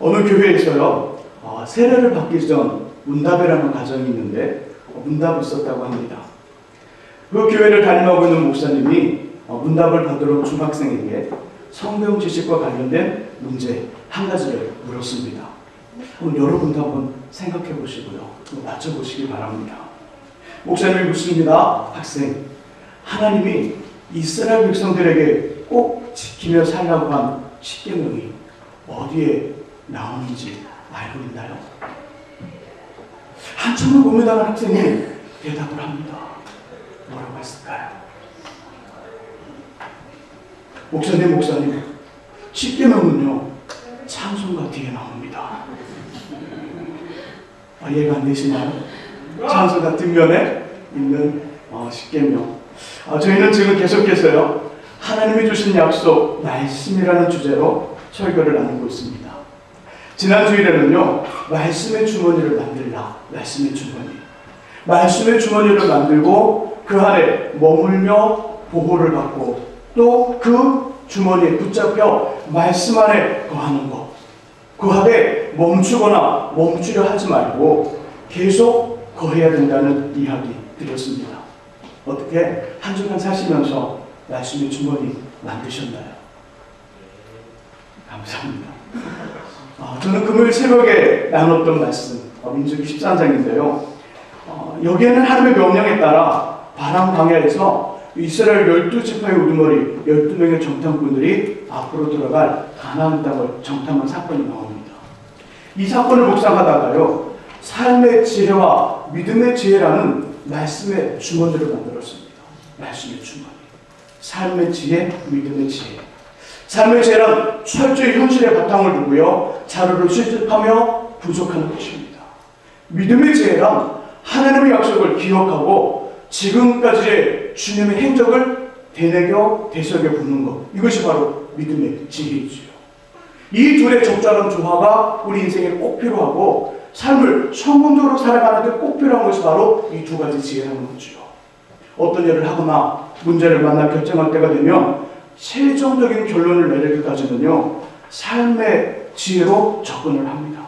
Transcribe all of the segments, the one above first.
어느 교회에서요, 세례를 받기 전 문답회라는 과정이 있는데 문답이 있었다고 합니다. 그 교회를 담임하고 있는 목사님이 문답을 받으러 중학생에게 성경 지식과 관련된 문제 한 가지를 물었습니다. 여러분도 한번 생각해 보시고요, 맞춰보시기 바랍니다. 목사님이 묻습니다. 학생, 하나님이 이스라엘 백성들에게 꼭 지키며 살라고 한 십계명이 어디에 나오는지 알고 있나요? 한참을 고민하는 학생이 대답을 합니다. 뭐라고 했을까요? 목사님, 십계명은요, 찬송가 뒤에 나옵니다. 이해가 안 되시나요? 찬송가 뒷면에 있는 십계명. 저희는 지금 계속해서요, 하나님이 주신 약속, 말씀이라는 주제로 설교를 나누고 있습니다. 지난 주일에는요, 말씀의 주머니를 만들라, 말씀의 주머니. 말씀의 주머니를 만들고 그 안에 머물며 보호를 받고 또 그 주머니에 붙잡혀 말씀 안에 거하는 것. 그 안에 멈추거나 멈추려 하지 말고 계속 거해야 된다는 이야기 드렸습니다. 어떻게 한 주간 사시면서 말씀의 주머니 만드셨나요? 감사합니다. 저는 금요일 새벽에 나눴던 말씀, 민수기 13장인데요. 여기에는 하나님의 명령에 따라 바람 광야에서 이스라엘 12지파의 우두머리 12명의 정탐꾼들이 앞으로 들어갈 가나안 땅을 정탐한 사건이 나옵니다. 이 사건을 묵상하다가요, 삶의 지혜와 믿음의 지혜라는 말씀의 주머니를 만들었습니다. 말씀의 주머니. 삶의 지혜, 믿음의 지혜. 삶의 지혜란 철저히 현실의 바탕을 두고요, 자료를 수집하며 분석하는 것입니다. 믿음의 지혜란 하나님의 약속을 기억하고 지금까지의 주님의 행적을 되새겨 보는 것. 이것이 바로 믿음의 지혜이지요. 이 둘의 적절한 조화가 우리 인생에 꼭 필요하고 삶을 성공적으로 살아가는 데 꼭 필요한 것이 바로 이 두 가지 지혜라는 거죠. 어떤 일을 하거나 문제를 만나 결정할 때가 되면 최종적인 결론을 내리기까지는요, 삶의 지혜로 접근을 합니다.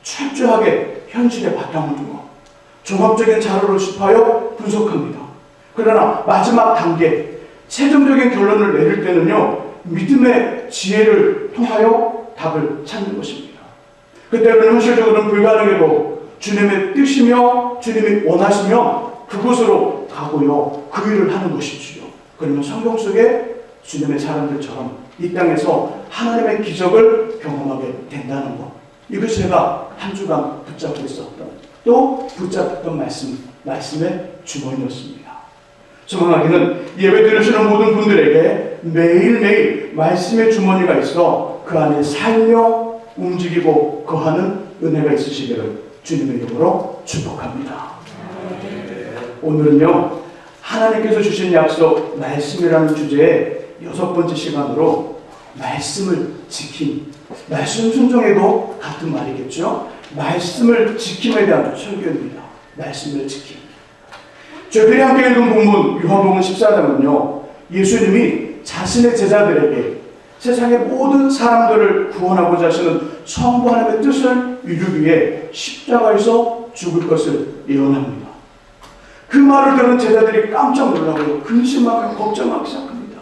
철저하게 현실에 바탕을 두고 종합적인 자료를 수집하여 분석합니다. 그러나 마지막 단계, 최종적인 결론을 내릴 때는요, 믿음의 지혜를 통하여 답을 찾는 것입니다. 그때는 현실적으로는 불가능해도 주님의 뜻이며 주님이 원하시면 그곳으로 가고요, 그 일을 하는 것이지요. 그러면 성경 속에 주님의 사람들처럼 이 땅에서 하나님의 기적을 경험하게 된다는 것. 이것이 제가 한 주간 붙잡고 있었던, 또 붙잡던 말씀의 주머니였습니다. 소망하기는 예배 드리시는 모든 분들에게 매일매일 말씀의 주머니가 있어 그 안에 살며 움직이고 거하는 은혜가 있으시기를 주님의 이름으로 축복합니다. 오늘은요, 하나님께서 주신 약속, 말씀이라는 주제의 6번째 시간으로 말씀을 지킴, 말씀 순종에도 같은 말이겠죠. 말씀을 지킴에 대한 설교입니다. 말씀을 지킴. 저희들이 함께 읽은 본문 요한복음 14장은요, 예수님이 자신의 제자들에게 세상의 모든 사람들을 구원하고자 하시는 성부 하나님의 뜻을 이루기 위해 십자가에서 죽을 것을 예언합니다. 그 말을 들은 제자들이 깜짝 놀라고 근심하고 걱정하기 시작합니다.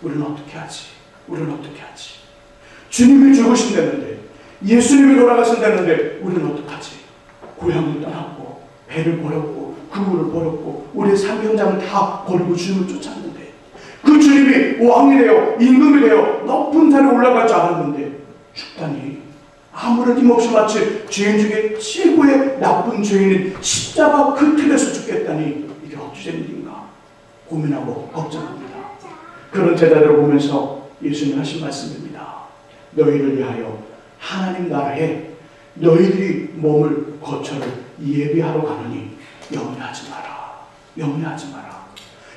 우리는 어떻게 하지? 우리는 어떻게 하지? 주님이 죽으신다는데, 예수님이 돌아가신다는데 우리는 어떡하지? 고향을 떠났고 배를 버렸고 그물을 버렸고 우리의 삶 현장을 다 버리고 주님을 쫓았는데, 그 주님이 왕이 되어 임금이 되어 높은 산에 올라갈 줄 알았는데 죽다니, 아무런 힘없이 마치 죄인 중에 최고의 나쁜 죄인인 십자가 그 틀에서 죽겠다니, 이게 어찌된 일인가 고민하고 걱정합니다. 그런 제자들을 보면서 예수님 하신 말씀입니다. 너희를 위하여 하나님 나라에 너희들이 머물 거처를 예비하러 가느니 염려하지 마라. 염려하지 마라.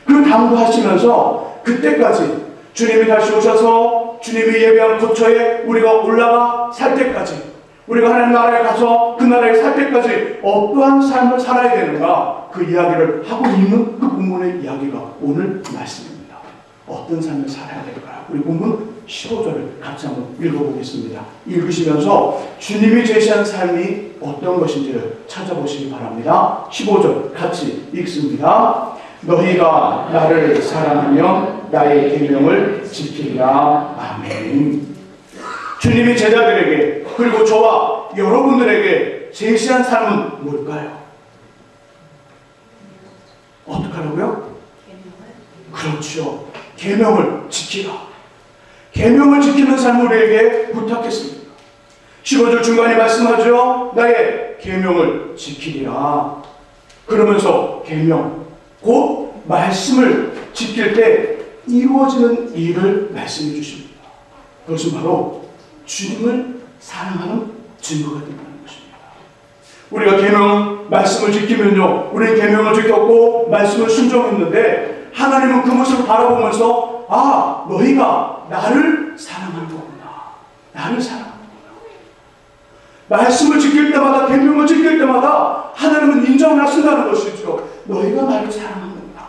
그 당부하시면서 그때까지 주님이 다시 오셔서 주님이 예비한 거처에 우리가 올라가 살 때까지, 우리가 하나님 나라에 가서 그 나라에 살 때까지 어떠한 삶을 살아야 되는가, 그 이야기를 하고 있는 그 본문의 이야기가 오늘 말씀입니다. 어떤 삶을 살아야 될까요? 우리 본문 15절을 같이 한번 읽어보겠습니다. 읽으시면서 주님이 제시한 삶이 어떤 것인지를 찾아보시기 바랍니다. 15절 같이 읽습니다. 너희가 나를 사랑하면 나의 계명을 지키리라. 아멘. 주님이 제자들에게 그리고 저와 여러분들에게 제시한 삶은 뭘까요? 어떡하라고요? 그렇죠. 계명을 지키라. 계명을 지키는 삶을 우리에게 부탁했습니다. 15절 중간에 말씀하죠. 나의 계명을 지키리라. 그러면서 계명, 곧 말씀을 지킬 때 이루어지는 일을 말씀해 주십니다. 그것은 바로 주님을 사랑하는 증거가 된다는 것입니다. 우리가 계명, 말씀을 지키면요, 우리는 계명을 지켰고 말씀을 순종했는데 하나님은 그 모습을 바라보면서 아, 너희가 나를 사랑하는 거구나. 나를 사랑하는 거구나. 말씀을 지킬 때마다, 계명을 지킬 때마다 하나님은 인정을 하신다는 것이죠. 너희가 나를 사랑하는구나.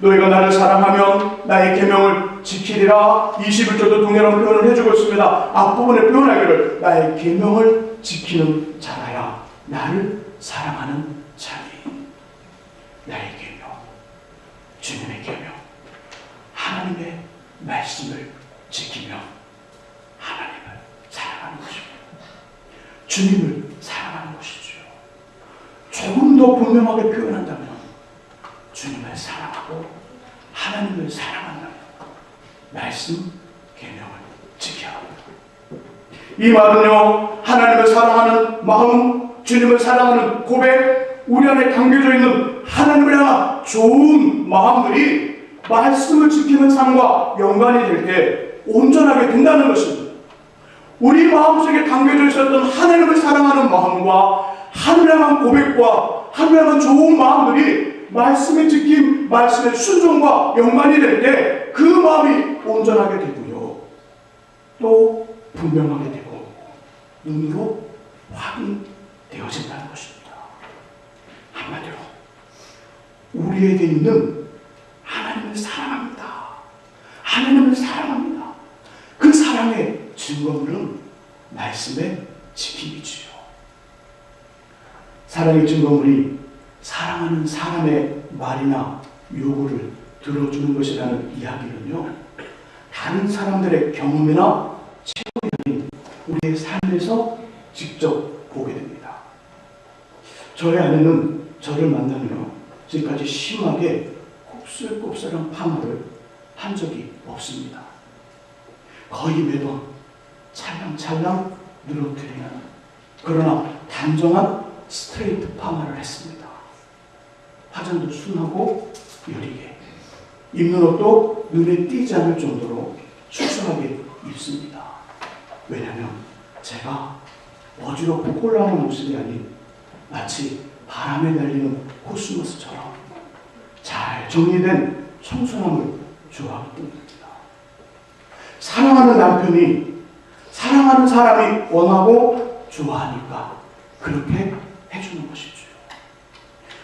너희가 나를 사랑하면 나의 계명을 지키리라. 21절도 동일한 표현을 해주고 있습니다. 앞부분에 표현하기를 나의 계명을 지키는 자라야 나를 사랑하는 자니. 나의 계명, 주님의 계명, 하나님의 말씀을 지키며 하나님을 사랑하는 것입니다. 주님을 사랑하는 것이죠. 조금 더 분명하게 표현한다면 주님을 사랑하고 하나님을 사랑한다면 말씀, 계명을 지켜야 합니다. 이 말은요, 하나님을 사랑하는 마음, 주님을 사랑하는 고백, 우리 안에 담겨져 있는 하나님을 향한 좋은 마음들이 말씀을 지키는 삶과 연관이 될 때 온전하게 된다는 것입니다. 우리 마음속에 담겨져 있었던 하나님을 사랑하는 마음과 하나님을 향한 고백과 하나님을 향한 좋은 마음들이 말씀의 지킴, 말씀의 순종과 연관이 될 때 그 마음이 온전하게 되고요. 또 분명하게 되고 눈으로 확인되어진다는 것입니다. 한마디로 우리에게 있는 하나님을 사랑합니다. 하나님을 사랑합니다. 그 사랑의 증거물은 말씀의 지킴이지요. 사랑의 증거물이 사랑하는 사람의 말이나 요구를 들어주는 것이라는 이야기는요, 다른 사람들의 경험이나 체험이 아닌 우리의 삶에서 직접 보게 됩니다. 저의 아내는 저를 만나며 지금까지 심하게 곱슬곱슬한 파마를 한 적이 없습니다. 거의 매번 찰랑찰랑 늘어뜨리는, 그러나 단정한 스트레이트 파마를 했습니다. 화장도 순하고 여리게, 입는 옷도 눈에 띄지 않을 정도로 수수하게 입습니다. 왜냐하면 제가 어지럽고 꼴랑한 모습이 아닌 마치 바람에 날리는 코스모스처럼 잘 정리된 청순함을 좋아하기 때문입니다. 사랑하는 남편이 사랑하는 사람이 원하고 좋아하니까 그렇게 해주는 것이죠.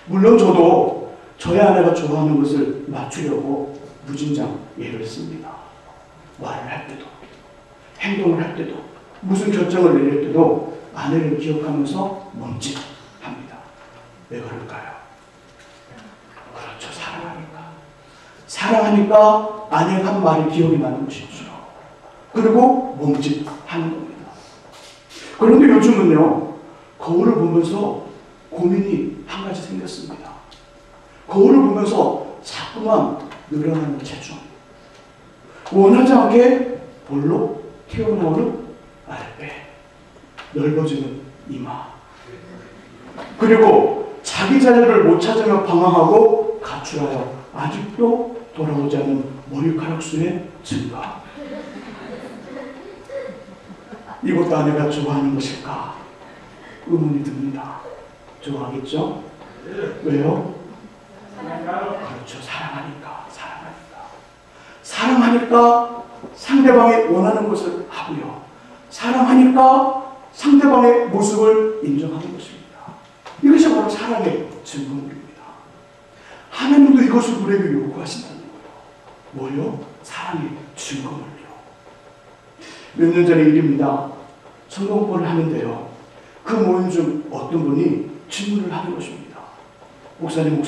물론 저도 저희 아내가 좋아하는 것을 맞추려고 무진장 애를 씁니다. 말을 할 때도, 행동을 할 때도, 무슨 결정을 내릴 때도 아내를 기억하면서 멈칫합니다. 왜 그럴까요? 그렇죠. 사랑하니까. 사랑하니까 아내가 한 말이 기억이 나는 것이죠. 그리고 멈칫하는 겁니다. 그런데 요즘은요, 거울을 보면서 고민이 한 가지 생겼습니다. 거울을 보면서 자꾸만 늘어나는 체중, 원하지 않게 볼록 튀어나오는 아랫배, 넓어지는 이마, 그리고 자기 자녀를 못 찾으며 방황하고 가출하여 아직도 돌아오지 않은 머리카락 수의 증가. 이것도 아내가 좋아하는 것일까? 의문이 듭니다. 좋아하겠죠? 왜요? 그렇죠. 사랑하니까. 사랑하니까 상대방이 원하는 것을 하고요. 사랑하니까 상대방의 모습을 인정하는 것입니다. 이것이 바로 사랑의 증거물입니다. 하나님도 이것을 우리에게 요구하신다는 거예요. 뭐요? 사랑의 증거물이요. 몇 년 전의 일입니다. 성경 공부를 하는데요. 그 모임 중 어떤 분이 질문을 하는 것입니다. 목사님,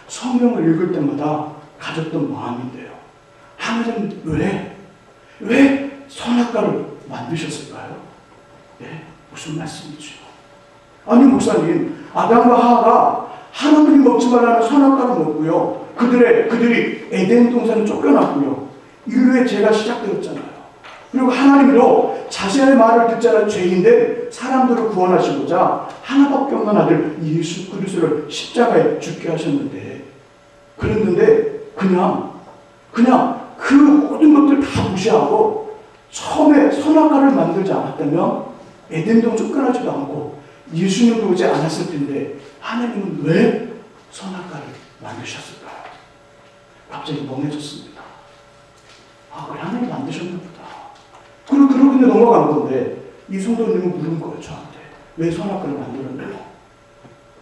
성경을 읽을 때마다 가졌던 마음인데요. 하나님 왜 선악과를 만드셨을까요? 네, 무슨 말씀이죠? 아니 목사님, 아담과 하와가 하나님이 먹지 말라는 선악과를 먹고요. 그들이 에덴 동산을 쫓겨났고요. 인류의 죄가 시작되었잖아요. 그리고 하나님도 자신의 말을 듣지 않은 죄인된 사람들을 구원하시고자 하나밖에 없는 아들 예수 그리스도를 십자가에 죽게 하셨는데, 그랬는데 그냥 그 모든 것들 다 무시하고 처음에 선악과를 만들지 않았다면 에덴도 쫓겨나지도 않고 예수님도 오지 않았을 텐데 하나님은 왜 선악과를 만드셨을까요? 갑자기 멍해졌습니다. 그래, 하나님 만드셨나 보다. 그러고 그냥 넘어간 건데 이 성도님은 물은 거예요, 저한테. 왜 선악과를 만들었냐고.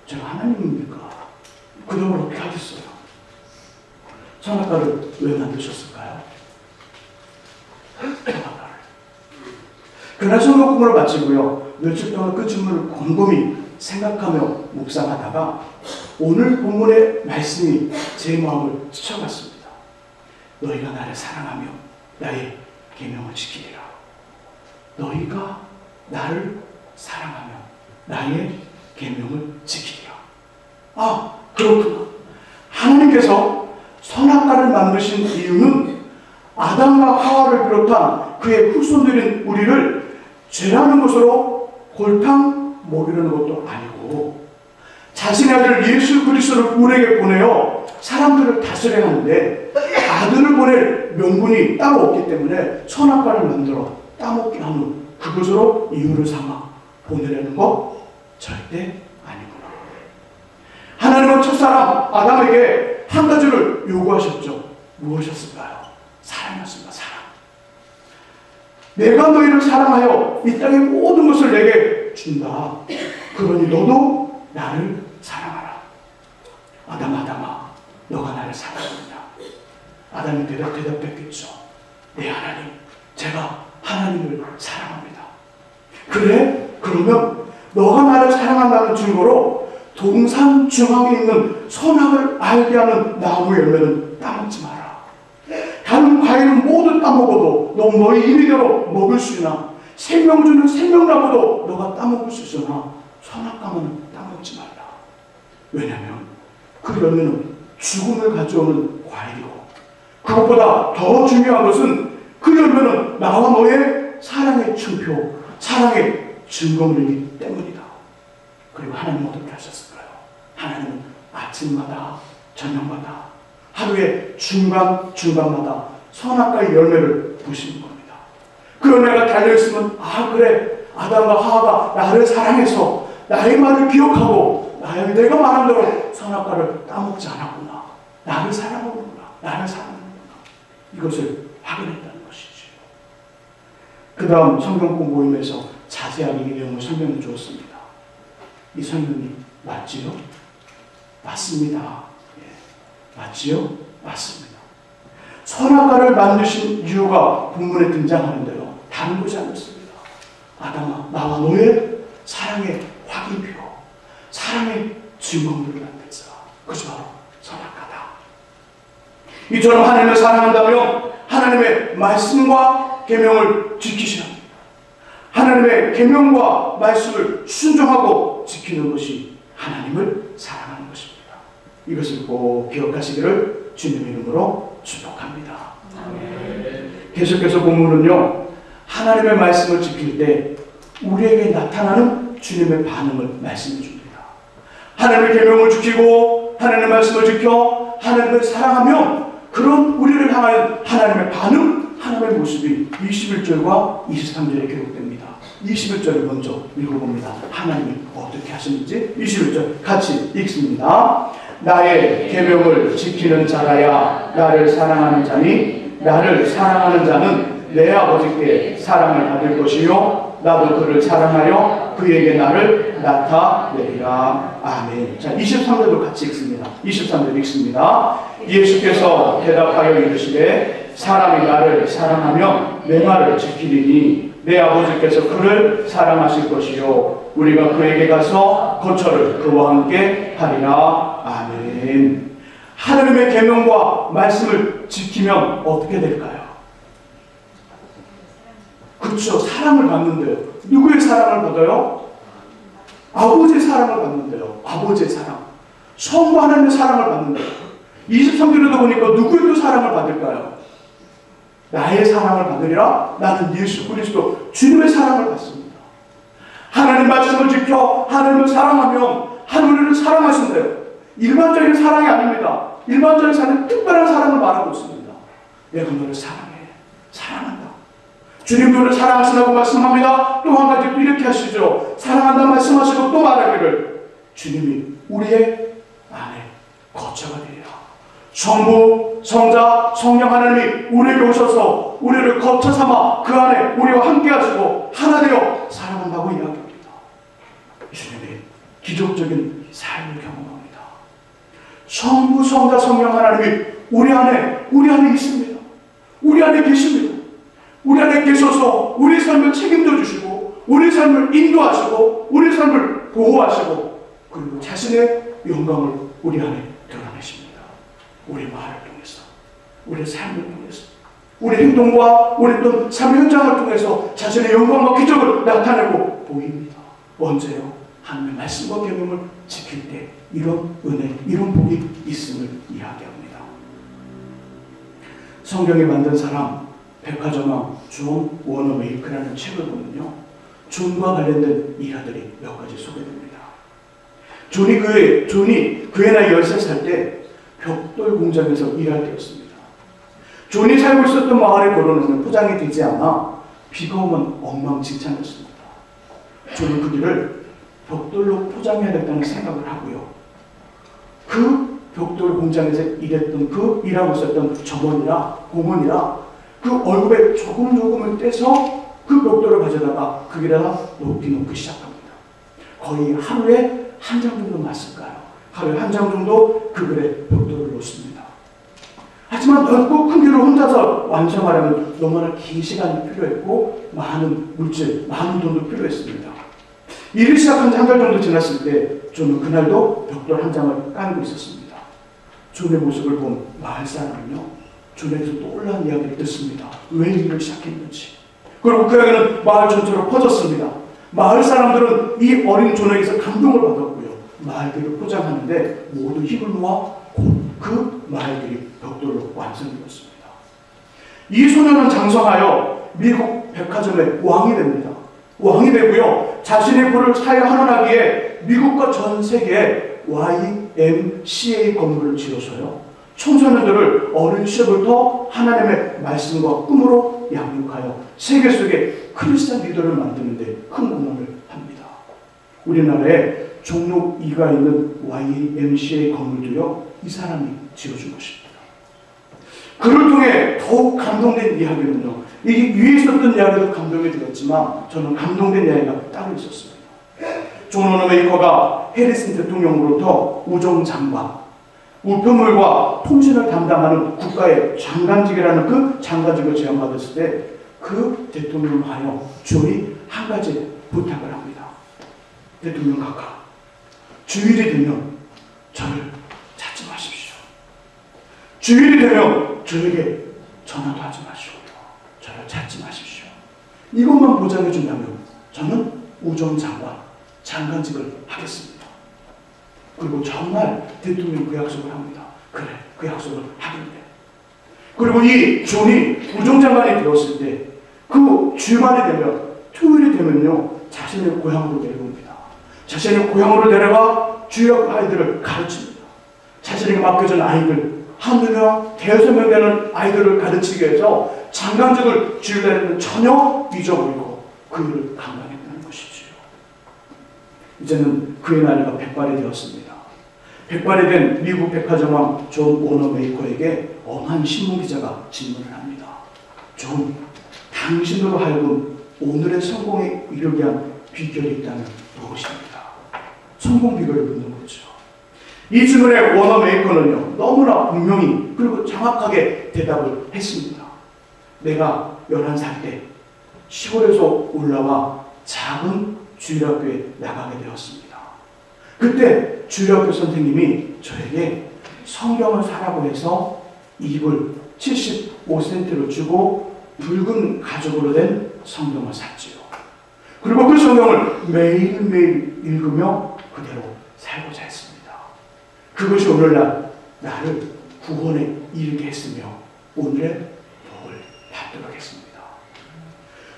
제가 하나님입니까? 그동안 어떻게 하겠어요? 선악과를 왜 만드셨을까요? 선악과를. 그날 성경 공부를 마치고요. 며칠 동안 그 질문을 곰곰이 생각하며 묵상하다가 오늘 본문의 말씀이 제 마음을 스쳐갔습니다. 너희가 나를 사랑하며 나의 계명을 지키리라. 너희가 나를 사랑하며 나의 계명을 지키리라. 그렇구나. 하나님께서 선악과를 만드신 이유는 아담과 하와를 비롯한 그의 후손들인 우리를 죄라는 것으로 골탕 먹이려는 것도 아니고 자신의 아들 예수 그리스도를 우리에게 보내어 사람들을 다스려야 하는데 아들을 보낼 명분이 따로 없기 때문에 선악과를 만들어 따먹게 하는 그것으로 이유를 삼아 보내려는 것 절대 아니구나. 하나님은 첫사람 아담에게 한 가지를 요구하셨죠. 무엇이었을까요? 사랑이었습니다. 사랑. 내가 너희를 사랑하여 이 땅의 모든 것을 내게 준다. 그러니 너도 나를 사랑하라. 아담아, 너가 나를 사랑하느냐? 아담이 대답했겠죠. 네 하나님, 제가 하나님을 사랑합니다. 그래? 그러면 너가 나를 사랑한다는 증거로 동산 중앙에 있는 선악을 알게 하는 나무 열매는 따먹지 마라. 다른 과일은 모두 따먹어도 너희 임의대로 먹을 수 있나, 생명 주는 생명나무도 너가 따먹을 수 있으나 선악과는 따먹지 말라. 왜냐하면 그 열매는 죽음을 가져오는 과일이고, 그것보다 더 중요한 것은 그 열매는 나와 너의 사랑의 증표, 사랑의 증거물이기 때문이다. 그리고 하나님은 어떻게 하셨을까요? 하나님은 아침마다 저녁마다 하루의 중간마다 선악과의 열매를 보시는 겁니다. 그 열매가 달려있으면 그래, 아담과 하와가 나를 사랑해서 나의 말을 기억하고 내가 말한 대로 선악과를 따먹지 않았구나. 나를 사랑하는구나. 이것을 확인했다는 것이지. 그 다음 성경공 모임에서 자세하게 이 내용을 설명해 주었습니다. 이 설명이 맞지요? 맞습니다. 맞지요? 맞습니다. 선악과를 만드신 이유가 본문에 등장하는데요. 다른 것이 아니었습니다. 아담아, 나와 너의 사랑의 확인표, 사랑의 증거물을 만들자. 그것이 바로 선악과다. 이처럼 하나님을 사랑한다면 하나님의 말씀과 계명을 지키셔야 합니다. 하나님의 계명과 말씀을 순종하고 지키는 것이 하나님을 사랑하는 것입니다. 이것을 꼭 기억하시기를 주님의 이름으로 축복합니다. 계속해서 본문은요, 하나님의 말씀을 지킬 때 우리에게 나타나는 주님의 반응을 말씀해 줍니다. 하나님의 계명을 지키고 하나님의 말씀을 지켜 하나님을 사랑하면 그런 우리를 향한 하나님의 반응, 하나님의 모습이 21절과 23절에 기록됩니다. 21절을 먼저 읽어봅니다. 하나님이 어떻게 하시는지 21절 같이 읽습니다. 나의 계명을 지키는 자라야 나를 사랑하는 자니 나를 사랑하는 자는 내 아버지께 사랑을 받을 것이요 나도 그를 사랑하여 그에게 나를 나타내리라. 아멘. 자, 23절도 같이 읽습니다. 23절 읽습니다. 예수께서 대답하여 이르시되 사람이 나를 사랑하면 사람은 내 말을 지키리니 내 아버지께서 그를 사랑하실 것이요 우리가 그에게 가서 거처를 그와 함께 하리라. 아멘. 하나님의 계명과 말씀을 지키면 어떻게 될까요? 그렇죠. 사랑을 받는데요. 누구의 사랑을 받아요? 아버지의 사랑을 받는데요. 아버지의 사랑. 성부 하나님의 사랑을 받는데요. 23절에도 보니까 누구의 또 사랑을 받을까요? 나의 사랑을 받으리라. 나는 예수 그리스도 주님의 사랑을 받습니다. 하나님 말씀을 지켜 하나님을 사랑하면 하나님을 사랑하신대요. 일반적인 사랑이 아닙니다. 일반적인 사랑은 특별한 사랑을 말하고 있습니다. 내가 너를 사랑해. 사랑한다. 주님 너를 사랑하신다고 말씀합니다. 또 한 가지 또 이렇게 하시죠. 사랑한다 말씀하시고 또 말하기를 주님이 우리의 안에 거처가 되리라. 성부, 성자, 성령 하나님이 우리에게 오셔서 우리를 거처 삼아 그 안에 우리와 함께 하시고 하나 되어 사랑한다고 이야기합니다. 주님이 기적적인 삶을 경험합니다. 성부, 성자, 성령 하나님이 우리 안에 있습니다. 우리 안에 계십니다. 우리 안에 계셔서 우리 삶을 책임져 주시고 우리 삶을 인도하시고 우리 삶을 보호하시고 그리고 자신의 영광을 우리 안에 드러내십니다. 우리 말을 통해서 우리 삶을 통해서 우리 행동과 우리 또 삶의 현장을 통해서 자신의 영광과 기적을 나타내고 보입니다. 언제요? 하나님의 말씀과 계명을 지킬 때 이런 은혜, 이런 복이 있음을 이야기합니다. 성경에 만든 사람 백화점왕 존 워너 메이크라는 책을 보면요, 존과 관련된 일화들이 몇 가지 소개됩니다. 존이 그의 나이 13살 때 벽돌 공장에서 일할 때였습니다. 존이 살고 있었던 마을의 도로는 포장이 되지 않아 비가 오면 엉망진창이었습니다. 존은 그 길을 벽돌로 포장해야겠다는 생각을 하고요, 그 벽돌 공장에서 일하고 있었던 점원이라 공원이라 그 얼굴에 조금을 떼서 그 벽돌을 가져다가 그 길에다 놓기 시작합니다. 거의 하루에 한 장 정도 맞을까요? 하루에 한 장 정도 그 글에 벽돌을 놓습니다. 하지만 넓고 큰 길을 혼자서 완성하려면 너무나 긴 시간이 필요했고 많은 물질, 많은 돈도 필요했습니다. 일을 시작한 지 한 달 정도 지났을 때 존은 그날도 벽돌 한 장을 깔고 있었습니다. 존의 모습을 본 마을 사람은요, 존에게서 놀라운 이야기를 듣습니다. 왜 일을 시작했는지. 그리고 그 이야기는 마을 전체로 퍼졌습니다. 마을 사람들은 이 어린 존에게서 감동을 받았고요, 마을들을 포장하는데 모두 힘을 모아 곧 그 마을들이 벽돌로 완성되었습니다. 이 소년은 장성하여 미국 백화점의 왕이 됩니다. 왕이 되고요, 자신의 부를 하늘하기에 미국과 전 세계에 YMCA 건물을 지어서요, 청소년들을 어린 시절부터 하나님의 말씀과 꿈으로 양육하여 세계 속에 크리스찬 리더를 만드는 데 큰 공헌을 합니다. 우리나라에 종로 2가 있는 YMCA 건물도요, 이 사람이 지어준 것입니다. 그를 통해 더욱 감동된 이야기는요, 이 위에 있었던 이야기도 감동이 되었지만 저는 감동된 이야기가 따로 있었습니다. 존 워너 메이커가 해리슨 대통령으로부터 우정장관, 우편물과 통신을 담당하는 국가의 장관직이라는 그 장관직을 제안받았을 때 그 대통령을 하여 존이 한 가지 부탁을 합니다. 대통령 각하, 주일이 되면 저를 찾지 마십시오. 주일이 되면 저에게 전화도 하지 마시고요, 저를 찾지 마십시오. 이것만 보장해 준다면 저는 우정장관, 장관직을 하겠습니다. 그리고 정말 대통령 그 약속을 합니다. 그래, 그 약속을 하겠네. 그리고 이 존이 우정장관이 되었을 때 그 주말이 되면, 토요일이 되면요, 자신의 고향으로 내려옵니다. 자신의 고향으로 내려가 주역 아이들을 가르칩니다. 자신에게 맡겨진 아이들, 한두 명, 대여섯 명 되는 아이들을 가르치기 위해서 장관직을 주일날에는 전혀 잊어버리고 그 일을 감당했다는 것이지요. 이제는 그의 나이가 100발이 되었습니다. 100발이 된 미국 백화점왕 존 워너 메이커에게 엄한 신문기자가 질문을 합니다. 존, 당신으로 하여금 오늘의 성공에 이르게 한 비결이 있다면 무엇입니까? 성공 비결을 묻는 거죠. 이 질문에 워너 메이커는요, 너무나 분명히 그리고 정확하게 대답을 했습니다. 내가 11살 때 시골에서 올라와 작은 주일학교에 나가게 되었습니다. 그때 주일학교 선생님이 저에게 성경을 사라고 해서 이불 75센트로 주고 붉은 가죽으로 된 성경을 샀지요. 그리고 그 성경을 매일매일 읽으며 그대로 살고자 했습니다. 그것이 오늘날 나를 구원에 이르게 했으며 오늘의 복을 받도록 했습니다.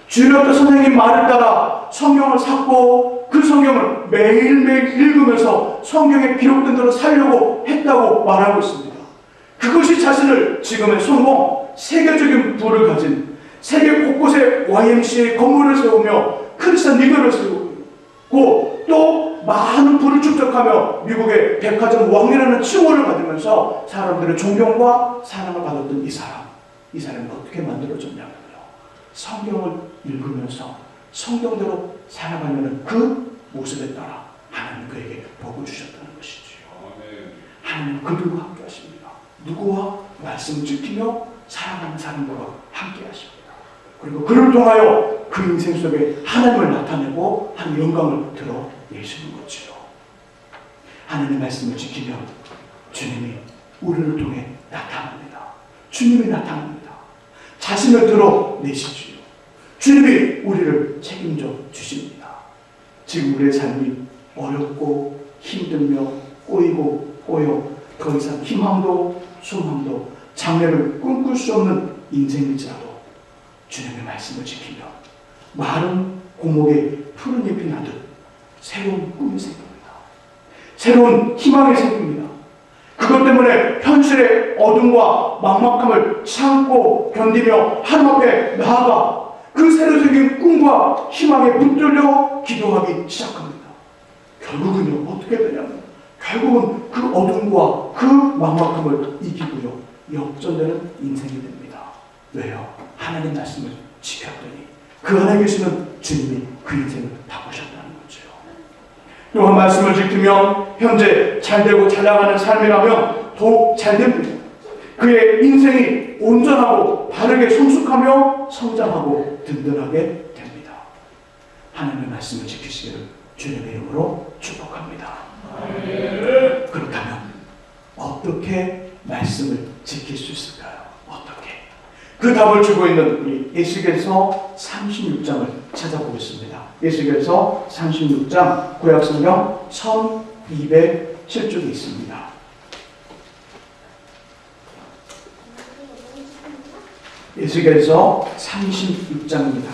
주일학교 선생님 말을 따라 성경을 샀고 그 성경을 매일매일 읽으면서 성경에 기록된 대로 살려고 했다고 말하고 있습니다. 그것이 자신을 지금의 성공, 세계적인 부를 가진 세계 곳곳에 YMCA 건물을 세우며 크리스천 리더를 세우고 또 많은 부를 축적하며 미국의 백화점 왕이라는 칭호를 받으면서 사람들의 존경과 사랑을 받았던 이 사람이 어떻게 만들어졌냐면요. 성경을 읽으면서 성경대로 살아가는 그 모습에 따라 하나님 그에게 복을 주셨다는 것이지요. 하나님 그들과 함께 하십니다. 누구와 말씀을 지키며 살아가는 사람들과 함께 하십니다. 그리고 그를 통하여 그 인생 속에 하나님을 나타내고 하나님 영광을 드러내시는 거지요. 하나님의 말씀을 지키면 주님이 우리를 통해 나타납니다. 주님이 나타납니다. 자신을 드러내시지요. 주님이 우리를 책임져 주십니다. 지금 우리의 삶이 어렵고 힘들며 꼬이고 꼬여 더 이상 희망도 소망도 장래를 꿈꿀 수 없는 인생일지라도 주님의 말씀을 지키며 마른 고목에 푸른 잎이 나듯 새로운 꿈이 생깁니다. 새로운 희망이 생깁니다. 그것 때문에 현실의 어둠과 막막함을 참고 견디며 하나님 앞에 나아가 그 새로 생긴 꿈과 희망에 붙들려 기도하기 시작합니다. 결국은요, 어떻게 되냐면 결국은 그 어둠과 그 막막함을 이기고요, 역전되는 인생이 됩니다. 왜요? 하나님 말씀을 지켰더니 그 안에 계시는 주님이 그 인생을 바꾸셨다는 거죠. 또한 말씀을 지키면 현재 잘되고 잘나가는 삶이라면 더욱 잘됩니다. 그의 인생이 온전하고 바르게 성숙하며 성장하고 든든하게 됩니다. 하나님의 말씀을 지키시기를 주님의 이름으로 축복합니다. 그렇다면 어떻게 말씀을 지킬 수 있을까요? 어떻게? 그 답을 주고 있는 우리 에스겔서 36장을 찾아보겠습니다. 에스겔서 36장 구약성경 1207쪽에 있습니다. 에스겔서 36장입니다.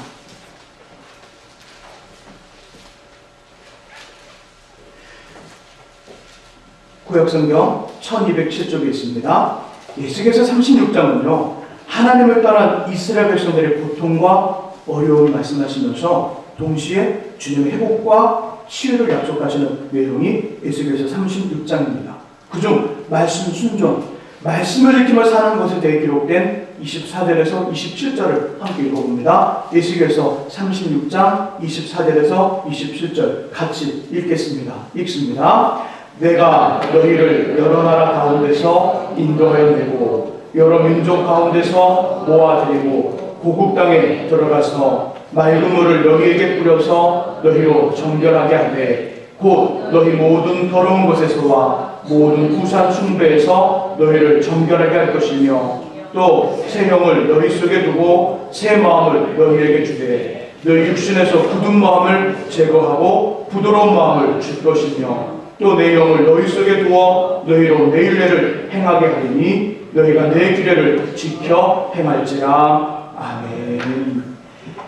구약성경 1207쪽에 있습니다. 에스겔서 36장은요, 하나님을 떠난 이스라엘 백성들의 고통과 어려움을 말씀하시면서 동시에 주님의 회복과 치유를 약속하시는 내용이 에스겔서 36장입니다. 그중 말씀 순종, 말씀을 지키며 사는 것에 대해 기록된 24절에서 27절을 함께 읽어봅니다. 에스겔서 36장 24절에서 27절 같이 읽겠습니다. 읽습니다. 내가 너희를 여러 나라 가운데서 인도하여 내고 여러 민족 가운데서 모아들이고 고국 땅에 들어가서 맑은 물을 너희에게 뿌려서 너희로 정결하게 하되 곧 너희 모든 더러운 것에서와 모든 우상 숭배에서 너희를 정결하게 할 것이며 또 새 영을 너희 속에 두고 새 마음을 너희에게 주되 너희 육신에서 굳은 마음을 제거하고 부드러운 마음을 줄 것이며 또 내 영을 너희 속에 두어 너희로 내 율례를 행하게 하리니 너희가 내 규례를 지켜 행할지라. 아멘.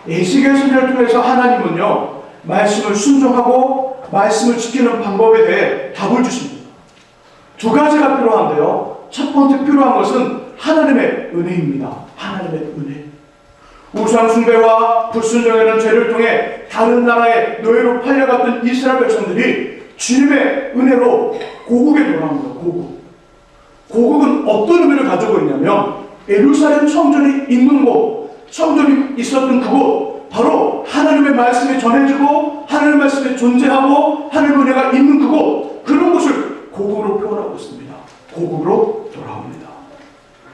에스겔 선지자를 통해서 하나님은요, 말씀을 순종하고 말씀을 지키는 방법에 대해 답을 주십니다. 두 가지가 필요한데요, 첫 번째 필요한 것은 하나님의 은혜입니다. 하나님의 은혜. 우상 숭배와 불순종하는 죄를 통해 다른 나라의 노예로 팔려갔던 이스라엘 백성들이 주님의 은혜로 고국에 돌아온 거예요. 고국. 고국은 어떤 의미를 가지고 있냐면 예루살렘 성전이 있는 곳, 성전이 있었던 그곳, 바로 하나님의 말씀이 전해지고 하나님의 말씀이 존재하고 하나님의 은혜가 있는 그곳, 그런 곳을 고국으로 표현하고 있습니다. 고국으로 돌아옵니다.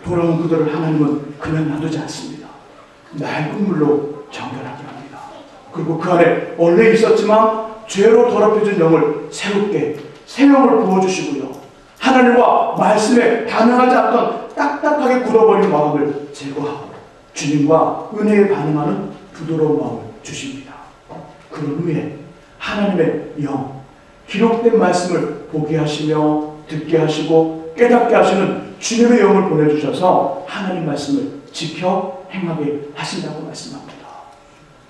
돌아온 그들을 하나님은 그냥 놔두지 않습니다. 맑은 물로 정결하게 합니다. 그리고 그 안에 원래 있었지만 죄로 더럽혀진 영을 새롭게 새 영을 부어주시고요. 하나님과 말씀에 반응하지 않던 딱딱하게 굳어버린 마음을 제거하고 주님과 은혜에 반응하는 부드러운 마음을 주십니다. 그런 후에 하나님의 영, 기록된 말씀을 보게 하시며 듣게 하시고 깨닫게 하시는 주님의 영을 보내주셔서 하나님 말씀을 지켜 행하게 하신다고 말씀합니다.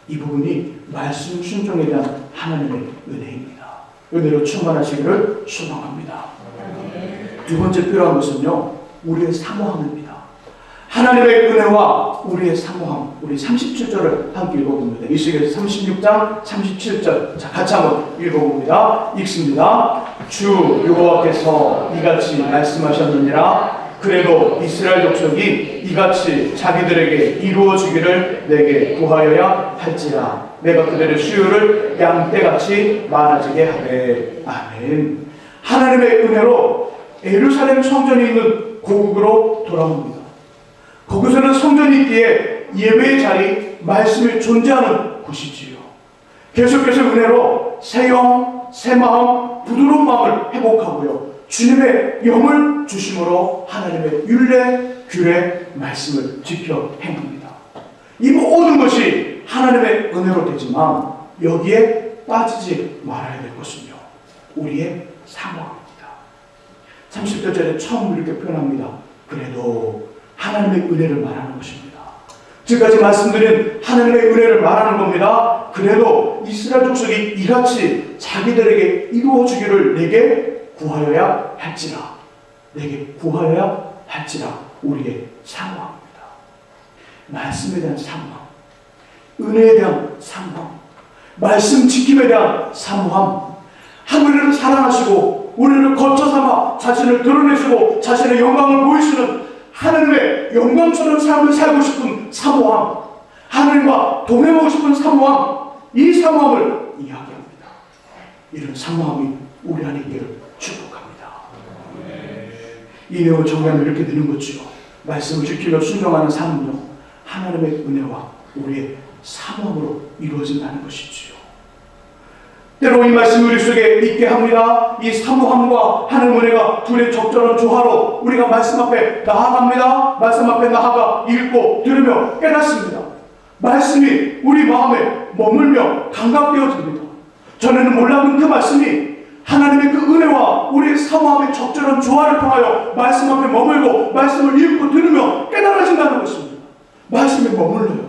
이 부분이 말씀 순종에 대한 하나님의 은혜입니다. 은혜로 충만하시기를 소망합니다. 두 번째 필요한 것은요, 우리의 사모함입니다. 하나님의 은혜와 우리의 사모함. 우리 37절을 함께 읽어봅니다. 이시기에서 36장 37절. 자, 같이 한번 읽어봅니다. 읽습니다. 주 여호와께서 이같이 말씀하셨느니라. 그래도 이스라엘 족속이 이같이 자기들에게 이루어지기를 내게 구하여야 할지라. 내가 그들의 수요를 양떼같이 많아지게 하되. 아멘. 하나님의 은혜로 예루살렘 성전이 있는 고국으로 돌아옵니다. 거기서는 성전이 있기에 예배의 자리, 말씀이 존재하는 곳이지요. 계속해서 은혜로 새 영, 새 마음, 부드러운 마음을 회복하고요. 주님의 영을 주심으로 하나님의 율례, 규례, 말씀을 지켜 행합니다. 이 모든 것이 하나님의 은혜로 되지만 여기에 빠지지 말아야 될 것은요, 우리의 사모함입니다. 30절에 처음 이렇게 표현합니다. 그래도 하나님의 은혜를 말하는 것입니다. 지금까지 말씀드린 하나님의 은혜를 말하는 겁니다. 그래도 이스라엘 족속이 이같이 자기들에게 이루어주기를 내게 구하여야 할지라. 내게 구하여야 할지라. 우리의 사모함입니다. 말씀에 대한 사모함, 은혜에 대한 사모함, 말씀 지킴에 대한 사모함, 하늘을 사랑하시고 우리를 거쳐 삼아 자신을 드러내시고 자신의 영광을 보이시는 하나님의 영광스러운 삶을 살고 싶은 사모함, 하나님과 동행하고 싶은 사모함, 이 사모함을 이야기합니다. 이런 사모함이 우리 안에 있기를 축복합니다. 이 내용을 정리하면 이렇게 되는 거죠. 말씀을 지키며 순종하는 삶은요, 하나님의 은혜와 우리의 사모함으로 이루어진다는 것이지요. 때로 이 말씀이 우리 속에 있게 합니다. 이 사모함과 하나님 은혜가 둘의 적절한 조화로 우리가 말씀 앞에 나아갑니다. 말씀 앞에 나아가 읽고 들으며 깨닫습니다. 말씀이 우리 마음에 머물며 감각되어집니다. 전에는 몰랐던 그 말씀이 하나님의 그 은혜와 우리의 사모함의 적절한 조화를 통하여 말씀 앞에 머물고 말씀을 읽고 들으며 깨달아진다는 것입니다. 말씀에 머물러요.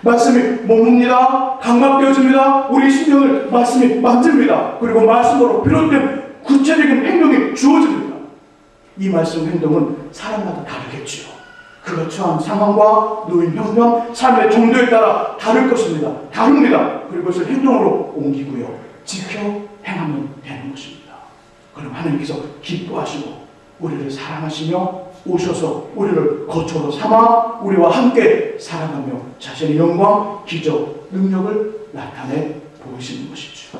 말씀이 머뭅니다. 감각되어집니다. 우리 심령을 말씀이 만집니다. 그리고 말씀으로 비롯된 구체적인 행동이 주어집니다. 이 말씀 행동은 사람마다 다르겠지요. 그가 처한 상황과 노인 형편, 삶의 정도에 따라 다를 것입니다. 다릅니다. 그리고 그것을 행동으로 옮기고요, 지켜 행하면 되는 것입니다. 그럼 하나님께서 기뻐하시고 우리를 사랑하시며 오셔서 우리를 거처로 삼아 우리와 함께 살아가며 자신의 영광, 기적, 능력을 나타내 보이시는 것이죠.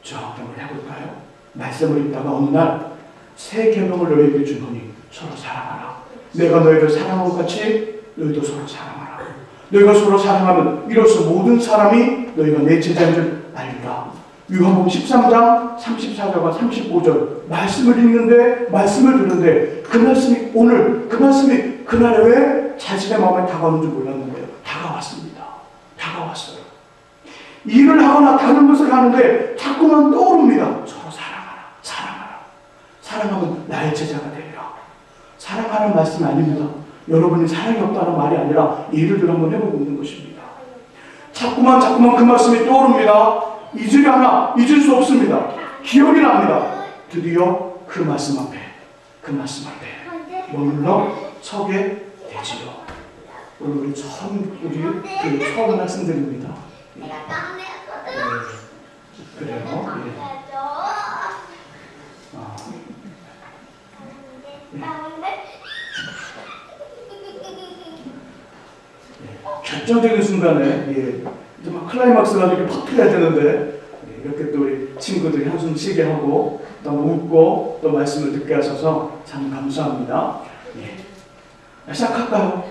저 한번 해볼까요? 말씀을 읽다가 어느 날 새 계명을 너희에게 주노니 서로 사랑하라. 내가 너희를 사랑한 것 같이 너희도 서로 사랑하라. 너희가 서로 사랑하면 이로써 모든 사람이 너희가 내 제자인 줄 알리라. 요한복음 13장 34절과 35절 말씀을 읽는데, 말씀을 듣는데 그 말씀이 오늘, 그 말씀이 그날에 왜 자신의 마음에 다가오는 줄 몰랐는데요, 다가왔습니다. 다가왔어요. 일을 하거나 다른 것을 하는데 자꾸만 떠오릅니다. 서로 사랑하라. 사랑하라. 사랑하면 나의 제자가 되리라. 사랑하는 말씀이 아닙니다. 여러분이 사랑이 없다는 말이 아니라 예를 들어 한번 해보고 있는 것입니다. 자꾸만 그 말씀이 떠오릅니다. 잊을 수 없습니다. 기억이 납니다. 드디어 그 말씀 앞에 머물러 서게 되지요. 오늘 우리 처음 학생들입니다. 그래요? 결정적인 순간에 이제 막 클라이막스가 이렇게 퍼뜨려야 되는데 이렇게 또 우리 친구들이 한숨 쉬게 하고 또 웃고 또 말씀을 듣게 하셔서 참 감사합니다. 시작할까요?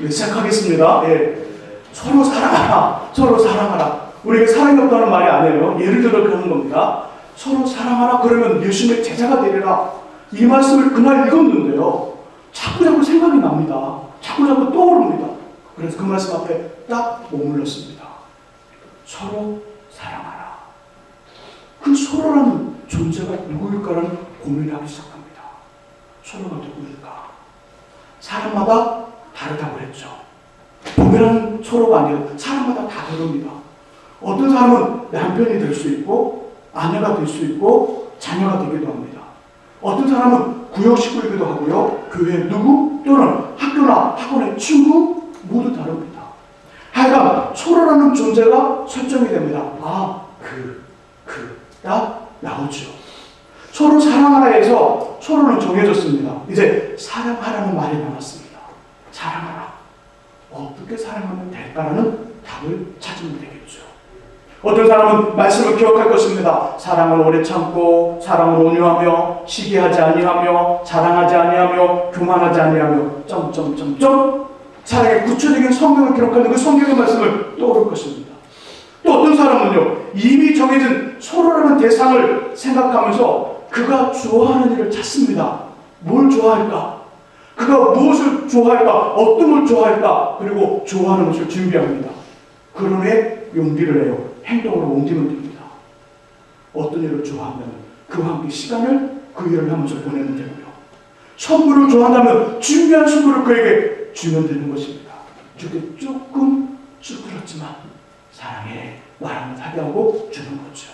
네, 시작하겠습니다. 예. 서로 사랑하라. 서로 사랑하라. 우리에게 사랑이 없다는 말이 아니에요. 예를 들어 그러는 겁니다. 서로 사랑하라. 그러면 예수님의 제자가 되리라. 이 말씀을 그날 읽었는데요. 자꾸 생각이 납니다. 자꾸 떠오릅니다. 그래서 그 말씀 앞에 딱 머물렀습니다. 서로 사랑하라. 그 서로라는 존재가 누구일까라는 고민을 하기 시작합니다. 서로가 누구일까? 사람마다 다르다고 했죠. 동일한 서로가 아니라 사람마다 다 다릅니다. 어떤 사람은 남편이 될 수 있고 아내가 될 수 있고 자녀가 되기도 합니다. 어떤 사람은 구역 식구이기도 하고요. 교회 누구 또는 학교나 학원의 친구 모두 다릅니다. 하여간 서로라는 존재가 설정이 됩니다. 딱 나오죠. 서로 사랑하라 해서 서로는 정해졌습니다. 이제 사랑하라는 말이 남았습니다. 사랑하라. 어떻게 사랑하면 될까라는 답을 찾으면 되겠죠. 어떤 사람은 말씀을 기억할 것입니다. 사랑을 오래 참고, 사랑을 온유하며, 시기하지 아니하며, 자랑하지 아니하며, 교만하지 아니하며, 사랑의 구체적인 성경을 기록하는 그 성경의 말씀을 떠오를 것입니다. 또 어떤 사람은요, 이미 정해진 서로라는 대상을 생각하면서 그가 좋아하는 일을 찾습니다. 뭘 좋아할까? 그가 무엇을 좋아할까? 어떤 걸 좋아할까? 그리고 좋아하는 것을 준비합니다. 그런 후에 용기를 내요. 행동으로 옮기면 됩니다. 어떤 일을 좋아하면 그와 함께 시간을 그 일을 하면서 보내면 되고요. 선물을 좋아한다면 준비한 선물을 그에게 주면 되는 것입니다. 그게 조금 쑥스럽지만 사랑해 말하면 하게 하고 주는 거죠.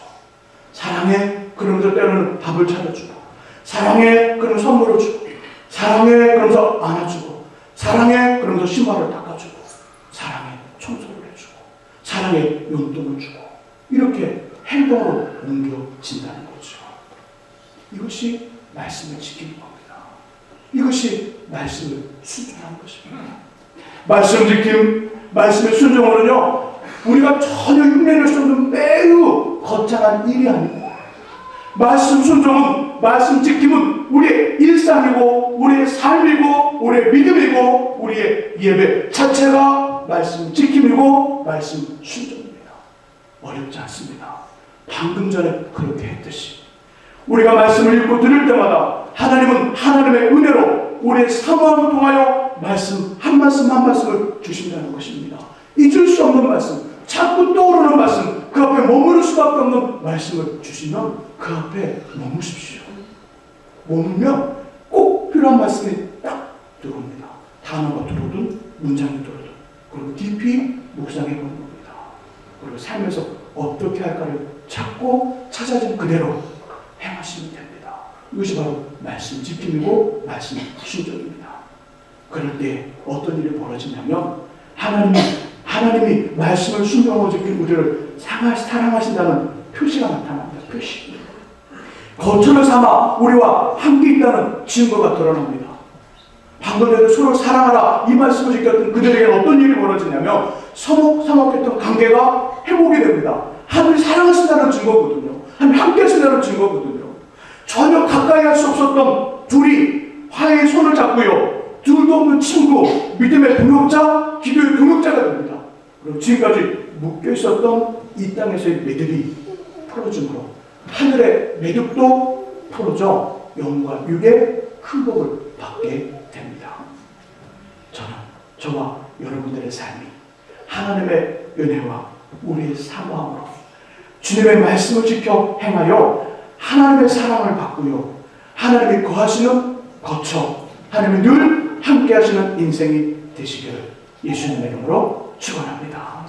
사랑해 그러면서 때로는 밥을 차려주고, 사랑해 그러면서 선물을 주고, 사랑해 그러면서 안아주고, 사랑해 그러면서 신발을 닦아주고, 사랑해 청소를 해주고, 사랑해 용돈을 주고, 이렇게 행동으로 옮겨진다는 거죠. 이것이 말씀을 지키는 겁니다. 이것이 말씀을 순종하는 것입니다. 말씀 지킴, 말씀의 순종으로는요, 우리가 전혀 흉내낼 수 없는 매우 거창한 일이 아니고, 말씀 순종은, 말씀 지킴은 우리의 일상이고, 우리의 삶이고, 우리의 믿음이고, 우리의 예배 자체가 말씀 지킴이고, 말씀 순종입니다. 어렵지 않습니다. 방금 전에 그렇게 했듯이 우리가 말씀을 읽고 들을 때마다 하나님은 하나님의 은혜로 우리의 상황을 통하여 말씀 한 말씀을 주신다는 것입니다. 잊을 수 없는 말씀, 자꾸 떠오르는 말씀, 그 앞에 머무를 수밖에 없는 말씀을 주시면 그 앞에 머무십시오. 머물면 꼭 필요한 말씀이 딱 들어옵니다. 단어가 들어오든 문장이 들어오든, 그리고 깊이 묵상해 보는 겁니다. 그리고 삶에서 어떻게 할까를 찾고 찾아진 그대로 행하시면 됩니다. 이것이 바로 말씀 지킴이고 말씀 순종입니다. 그럴 때 어떤 일이 벌어지냐면 하나님이 말씀을 순종하고 지킨 우리를 사랑하신다는 표시가 나타납니다. 표시. 거처를 삼아 우리와 함께 있다는 증거가 드러납니다. 방금 전에 서로 사랑하라 이 말씀을 지켰던 그들에게는 어떤 일이 벌어지냐면 서먹서먹했던 관계가 회복이 됩니다. 하나님이 사랑하신다는 증거거든요. 하나님이 함께 하신다는 증거거든요. 전혀 가까이 할 수 없었던 둘이 화해의 손을 잡고요. 둘도 없는 친구, 믿음의 동역자, 기도의 동역자가 됩니다. 그리고 지금까지 묶여 있었던 이 땅에서의 매듭이 풀어짐으로 하늘의 매듭도 풀어져 영과 육의 큰 복을 받게 됩니다. 저와 여러분들의 삶이 하나님의 은혜와 우리의 사모함으로 주님의 말씀을 지켜 행하여 하나님의 사랑을 받고요. 하나님이 거하시는 거처, 하나님이 늘 함께 하시는 인생이 되시기를 예수님의 이름으로 축원합니다.